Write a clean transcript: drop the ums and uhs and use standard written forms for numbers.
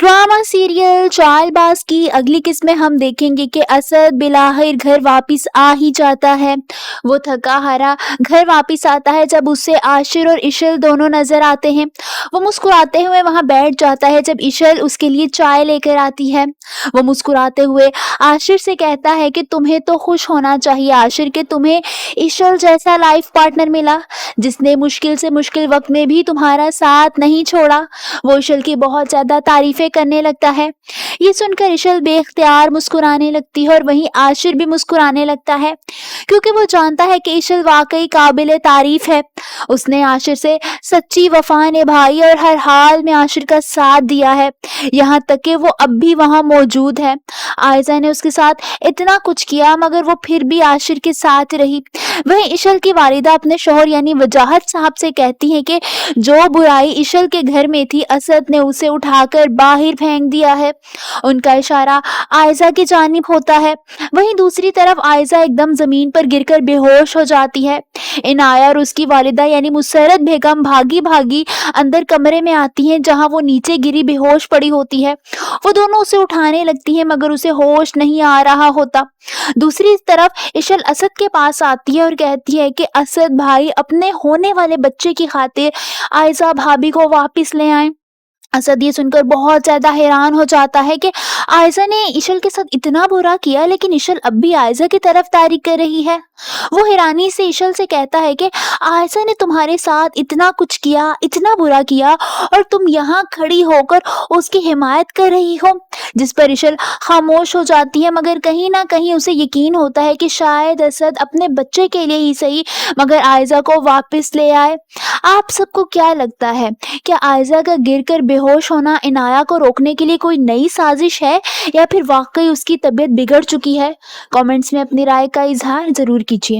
Drama serial Chaalbaaz की अगली किस्त में हम देखेंगे कि असद बिलाहिर घर वापस आ ही जाता है। वो थका हारा घर वापस आता है जब उसे आशिर और इशल दोनों नजर आते हैं। वो मुस्कुराते हुए वहां बैठ जाता है जब इशल उसके लिए चाय लेकर आती है। वो मुस्कुराते हुए आशिर से कहता है कि तुम्हें तो खुश होना चाहिए आशिर, कि तुम्हें इशल जैसा लाइफ पार्टनर मिला जिसने मुश्किल से मुश्किल वक्त में भी तुम्हारा साथ नहीं छोड़ा। वो इशल की बहुत ज्यादा तारीफें करने लगता है। ये सुनकर इशल बेख्तियार मुस्कुराने लगती है और वहीं आशिर भी मुस्कुराने लगता है, क्योंकि वो जानता है कि इशल वाकई काबिल तारीफ है। उसने आशिर से सच्ची वफा निभाई और हर हाल में आशिर का साथ दिया है, यहाँ तक कि वो अब भी वहां मौजूद है। आयजा ने उसके साथ इतना कुछ किया मगर वो फिर भी आशिर के साथ रही। वहीं इशल की वालिदा अपने शोहर यानी वजाहत साहब से कहती हैं कि जो बुराई इशल के घर में थी असद ने उसे उठाकर बाहर फेंक दिया है। उनका इशारा आयजा की जानिब होता है। वहीं दूसरी तरफ आयजा एकदम जमीन पर गिरकर बेहोश हो जाती है। इनाया और उसकी वालिदा यानी मुसर्रत बेगम भागी भागी अंदर कमरे में आती हैं जहां वो नीचे गिरी बेहोश पड़ी होती है। वो दोनों उसे उठाने लगती हैं मगर उसे होश नहीं आ रहा होता। दूसरी तरफ इशल असद के पास आती है और कहती है कि असद भाई अपने होने वाले बच्चे की खातिर आयजा भाभी को वापस ले आए। असद ये सुनकर बहुत ज्यादा हैरान हो जाता है कि आयजा ने इशल के साथ इतना बुरा किया लेकिन इशल अब भी आयजा की तरफदारी कर रही है। वो हैरानी से इशल से कहता है कि आयजा ने तुम्हारे साथ इतना कुछ किया, इतना बुरा किया और तुम यहाँ खड़ी होकर उसकी हिमायत कर रही हो। जिस पर इशल खामोश हो जाती है मगर कहीं ना कहीं उसे यकीन होता है कि शायद असद अपने बच्चे के लिए ही सही मगर आयजा को वापस ले आए। आप सबको क्या लगता है, क्या आयजा का गिरकर बेहोश होना इनाया को रोकने के लिए कोई नई साजिश है या फिर वाकई उसकी तबीयत बिगड़ चुकी है? कमेंट्स में अपनी राय का इजहार जरूर कीजिए।